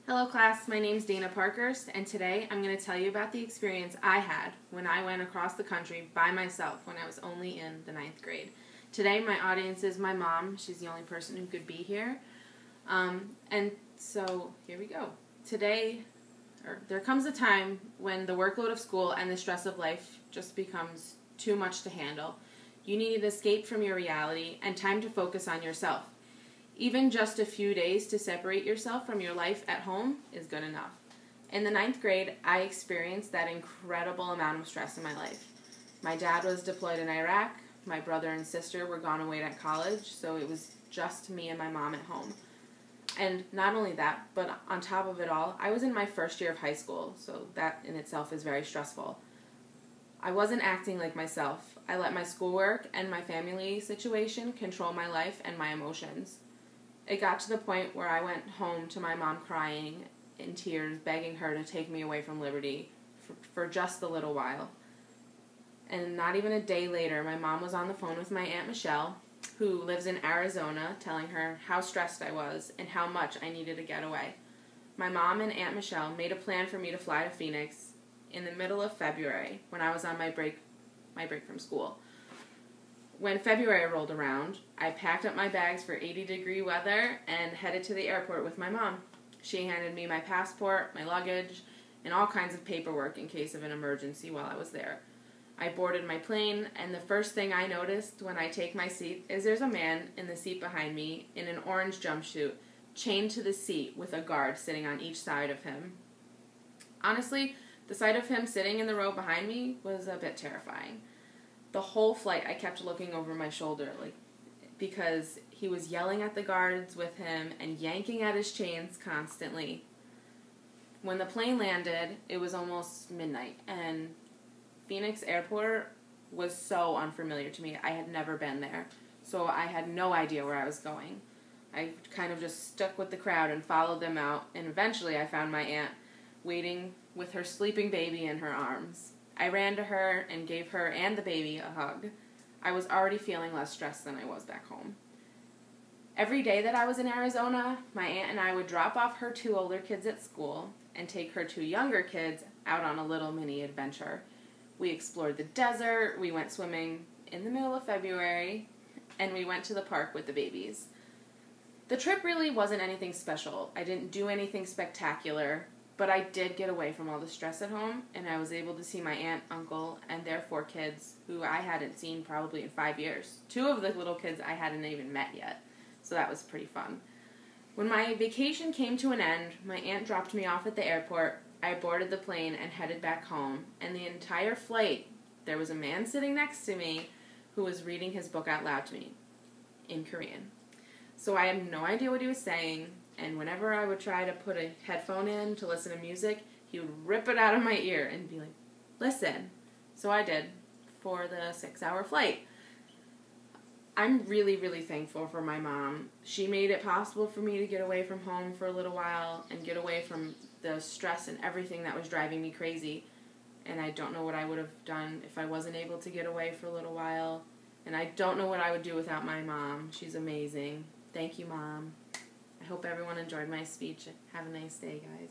Hello class, my name's Dana Parkhurst, and today I'm going to tell you about the experience I had when I went across the country by myself when I was only in the 9th grade. Today my audience is my mom. She's the only person who could be here. And so here we go. There comes a time when the workload of school and the stress of life just becomes too much to handle. You need an escape from your reality and time to focus on yourself. Even just a few days to separate yourself from your life at home is good enough. In the 9th grade, I experienced that incredible amount of stress in my life. My dad was deployed in Iraq, my brother and sister were gone away at college, so it was just me and my mom at home. And not only that, but on top of it all, I was in my first year of high school, so that in itself is very stressful. I wasn't acting like myself. I let my schoolwork and my family situation control my life and my emotions. It got to the point where I went home to my mom crying in tears, begging her to take me away from Liberty for just a little while. And not even a day later, my mom was on the phone with my Aunt Michelle, who lives in Arizona, telling her how stressed I was and how much I needed to get away. My mom and Aunt Michelle made a plan for me to fly to Phoenix in the middle of February when I was on my break from school. When February rolled around, I packed up my bags for 80-degree weather and headed to the airport with my mom. She handed me my passport, my luggage, and all kinds of paperwork in case of an emergency while I was there. I boarded my plane, and the first thing I noticed when I take my seat is there's a man in the seat behind me in an orange jumpsuit, chained to the seat with a guard sitting on each side of him. Honestly, the sight of him sitting in the row behind me was a bit terrifying. The whole flight, I kept looking over my shoulder, because he was yelling at the guards with him and yanking at his chains constantly. When the plane landed, it was almost midnight, and Phoenix Airport was so unfamiliar to me. I had never been there, so I had no idea where I was going. I kind of just stuck with the crowd and followed them out, and eventually I found my aunt waiting with her sleeping baby in her arms. I ran to her and gave her and the baby a hug. I was already feeling less stressed than I was back home. Every day that I was in Arizona, my aunt and I would drop off her 2 older kids at school and take her 2 younger kids out on a little mini adventure. We explored the desert, we went swimming in the middle of February, and we went to the park with the babies. The trip really wasn't anything special. I didn't do anything spectacular, but I did get away from all the stress at home, and I was able to see my aunt, uncle, and their 4 kids, who I hadn't seen probably in 5 years. 2 of the little kids I hadn't even met yet, so that was pretty fun. When my vacation came to an end, my aunt dropped me off at the airport. I boarded the plane and headed back home, and the entire flight, there was a man sitting next to me who was reading his book out loud to me in Korean. So I had no idea what he was saying, and whenever I would try to put a headphone in to listen to music, he would rip it out of my ear and be like, listen. So I did for the 6-hour flight. I'm really, really thankful for my mom. She made it possible for me to get away from home for a little while and get away from the stress and everything that was driving me crazy. And I don't know what I would have done if I wasn't able to get away for a little while. And I don't know what I would do without my mom. She's amazing. Thank you, Mom. I hope everyone enjoyed my speech. Have a nice day, guys.